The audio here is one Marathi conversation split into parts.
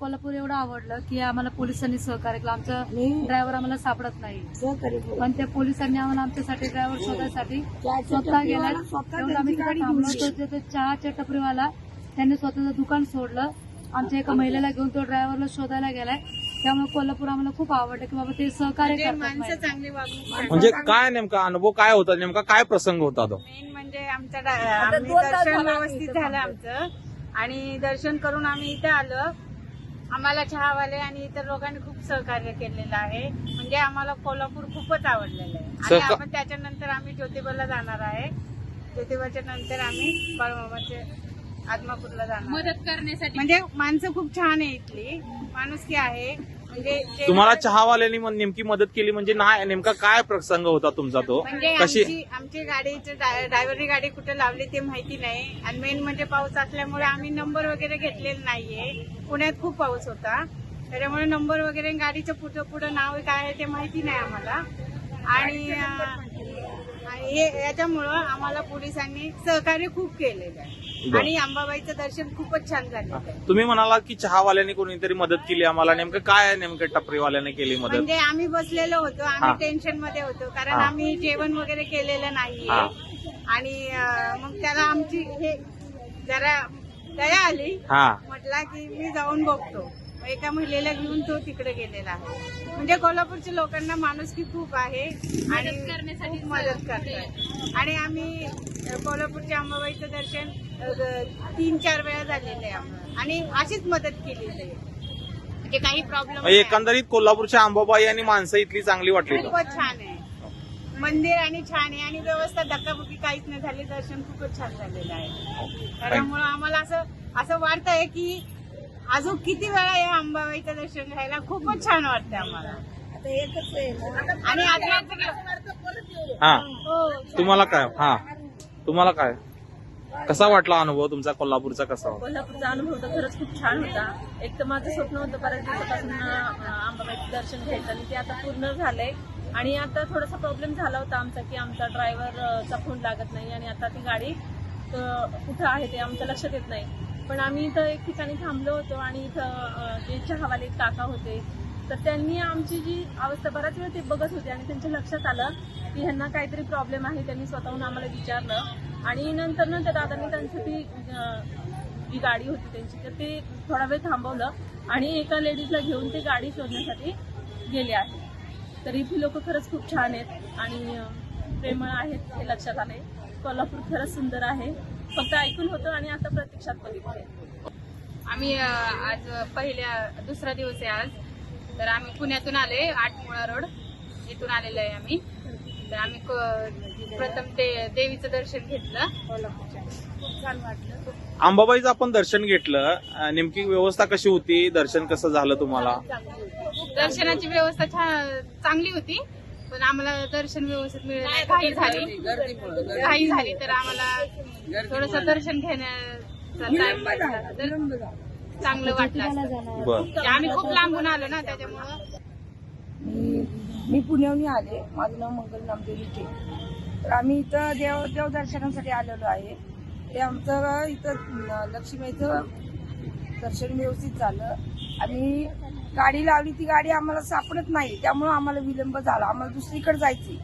कोल्हापूर एवढं आवडलं की आम्हाला पोलिसांनी सहकार्य केलं. आमचं ड्रायव्हर आम्हाला सापडत नाही, पण त्या पोलिसांनी आम्हाला आमच्यासाठी ड्रायव्हर शोधायसाठी स्वतः गेला. तेव्हा आम्ही तिथे थांबलो होतो. ते चहाच्या टपरीवाला त्यांनी स्वतःचं दुकान सोडलं. आमच्या एका महिलेला घेऊन तो ड्रायव्हरला शोधायला गेलाय. त्यामुळे कोल्हापूर आम्हाला खूप आवडलं की बाबा ते सहकार्य करतात. चांगले वागणूक. म्हणजे काय नेमका अनुभव काय होता, नेमका काय प्रसंग होता तो? मेन म्हणजे आमचं दर्शन व्यवस्थित झालं आमचं, आणि दर्शन करून आम्ही इथे आलो. आम्हाला चहावाले आणि इतर लोकांनी खूप सहकार्य केलेलं आहे. म्हणजे आम्हाला कोल्हापूर खूपच आवडलेलं आहे. आणि आपण त्याच्यानंतर आम्ही ज्योतिबाला जाणार आहे. ज्योतिबाच्या नंतर आम्ही बाळूमामाचे आदमापूरला जाणार मदत करण्यासाठी. म्हणजे माणसं खूप छान आहे, इथली माणुसकी आहे. म्हणजे तुम्हाला चहावाल्यांनी नेमकी मदत केली म्हणजे नाही, नेमका काय प्रसंग होता तुमचा तो? म्हणजे कशी आमची गाडीची ड्रायव्हरनी गाडी कुठे लावली ते माहिती नाही. आणि मेन म्हणजे पाऊस असल्यामुळे आम्ही नंबर वगैरे घेतलेला नाहीये. पुण्यात खूप पाऊस होता, त्याच्यामुळे नंबर वगैरे गाडीचं पुढं नाव काय आहे ते माहिती नाही आम्हाला. आणि याच्यामुळं आम्हाला पोलिसांनी सहकार्य खूप केलेलं आहे. आणि अंबाबाईचं दर्शन खूपच छान झालं आहे. तुम्ही म्हणाला की चहावाल्यांनी कोणीतरी मदत केली आम्हाला, नेमकं काय नेमकं टपरीवाल्याने केली मदत? म्हणजे आम्ही बसलेलो होतो, आम्ही टेन्शन मध्ये होतो, कारण आम्ही जेवण वगैरे केलेलं नाहीये. आणि मग त्याला आमची हे जरा दया आली. म्हटला की मी जाऊन बघतो. एका महिलेला घेऊन तो तिकडे गेलेला आहे. म्हणजे कोल्हापूरच्या लोकांना माणुसकी खूप आहे आणि खूप मदत करतात. आणि आम्ही कोल्हापूरच्या अंबाबाईचं दर्शन 3-4 वेळा झालेलं आहे आम्हाला, आणि अशीच मदत केलेली आहे. म्हणजे काही प्रॉब्लेम. एकंदरीत कोल्हापूरच्या अंबाबाई आणि माणसं इथली चांगली वाटली. खूपच छान आहे मंदिर, आणि छान आहे, आणि व्यवस्था धक्काबुक्की काहीच नाही झाली. दर्शन खूपच छान झालेलं आहे. त्यामुळे आम्हाला असं वाटतंय की अजून किती वेळा या अंबाबाईचं दर्शन घ्यायला खूपच छान वाटतं आम्हाला. आणि तुम्हाला काय कसा वाटला अनुभव तुमचा कोल्हापूरचा? कसा होता कोल्हापूरचा अनुभव? तर खरंच खूप छान होता. एक तर माझं स्वप्न होतं बऱ्याच दिवसापासून अंबाबाईचं दर्शन घ्यायचं, आणि ते आता पूर्ण झालंय. आणि आता थोडासा प्रॉब्लेम झाला होता आमचा की आमचा ड्रायव्हरचा फोन लागत नाही, आणि आता ती गाडी कुठं आहे ते आमच्या लक्षात येत नाही. पण आम्ही इथं एक ठिकाणी थांबलो होतो, आणि इथं जे चहावाले काका होते, तर त्यांनी आमची जी अवस्था बराच वेळ ते बघत होते, आणि त्यांच्या लक्षात आलं की ह्यांना काहीतरी प्रॉब्लेम आहे. त्यांनी स्वतःहून आम्हाला विचारलं, आणि नंतर त्या दादांनी त्यांची ती जी गाडी होती त्यांची, तर ते थोडा वेळ थांबवलं, आणि एका लेडीजला घेऊन ते गाडी शोधण्यासाठी गेले आहे. तर इथली लोक खरंच खूप छान आहेत आणि प्रेमळ आहेत, हे लक्षात आले. कोल्हापूर खरंच सुंदर आहे. फक्त ऐकून होतं आणि आता प्रत्यक्षात बघितलंय. आम्ही आज दुसरा दिवस आहे आज. तर आम्ही पुण्यातून आले, 8 मुळा रोड इथून आलेलो आहे आम्ही. तर आम्ही प्रथम देवीचं दर्शन घेतलं, खूप छान वाटलं. अंबाबाईचं आपण दर्शन घेतलं, नेमकी व्यवस्था कशी होती? दर्शन कसं झालं तुम्हाला? दर्शनाची व्यवस्था चांगली होती, पण आम्हाला दर्शन व्यवस्थित मिळालं नाही. घाई झाली तर आम्हाला थोडस दर्शन घेण्याचा टाइम चांगलं वाटलं. आम्ही खूप लांबून आलो ना, त्याच्यामुळं. मी पुण्याहून आले. माझं नाव मंगल नामदेव विखे. तर आम्ही इथं देवदर्शनासाठी आलेलो आहे. ते आमचं इथं लक्ष्मीचं दर्शन व्यवस्थित झालं. आणि गाडी लावली, ती गाडी आम्हाला सापडत नाही, त्यामुळे आम्हाला विलंब झाला. आम्हाला दुसरीकडे जायची,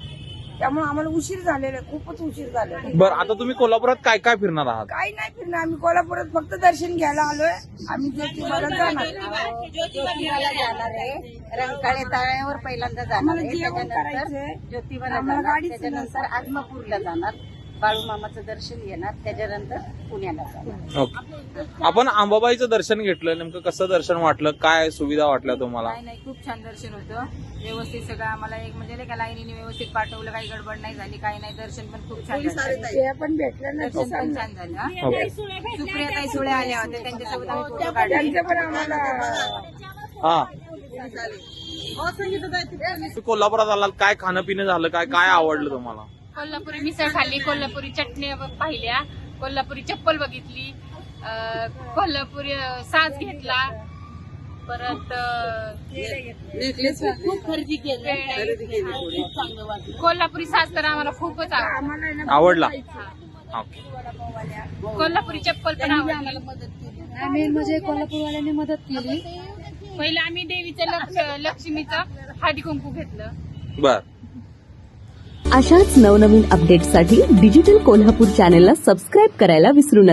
त्यामुळे आम्हाला उशीर झालेला, खूपच उशीर झालेला. बरं, आता तुम्ही कोल्हापुरात काय काय फिरणार आहात? काही नाही फिरणार, आम्ही कोल्हापुरात फक्त दर्शन घ्यायला आलोय. आम्ही ज्योतिबाला जाणार आहे. रंकाळे तळ्यावर पहिल्यांदा जाणार आहे, जेवण त्याच्यानंतर करायचंय. ज्योतिबाला आम्हाला जाणार, गाडीच त्याच्यानंतर आदमापूरला जाणार, बाळूमामाचं दर्शन घेणार, त्याच्यानंतर पुण्याला जाणार. ओके. आपण अंबाबाईचं दर्शन घेतलं, नेमकं कसं दर्शन वाटलं? काय सुविधा वाटल्या तुम्हाला? नाही, खूप छान दर्शन होतं. व्यवस्थित सगळं आम्हाला एक म्हणजे नाही का लाईनीने व्यवस्थित पाठवलं, काही गडबड नाही झाली, काही नाही. दर्शन पण खूप छान झालं. ते पण भेटलं नाही. दर्शन पण छान झालं. ओके. सुप्रिया सोळे आल्या होत्या, त्यांच्यासोबत आम्ही फोटो काढले. त्यांचं पण आम्हाला कोल्हापुरात आलात, काय खाणं पिणं झालं? काय काय आवडलं तुम्हाला? कोल्हापुरी मिसळ खाल्ली, कोल्हापुरी चटणी पाहिल्या, कोल्हापुरी चप्पल बघितली, कोल्हापुरी साज घेतला, परत खूप खरेदी केली. कोल्हापुरी साज तर आम्हाला खूपच आवडला. कोल्हापुरी चप्पल पण आवडली. मेन म्हणजे कोल्हापूरवाल्यांनी मदत केली. पहिलं आम्ही देवीचं लक्ष्मीचं हळदी कुंकू घेतलं. बर. अशाच नवनवीन अपडेट्ससाठी डिजिटल कोल्हापूर चॅनेलला सबस्क्राईब करायला विसरू नका.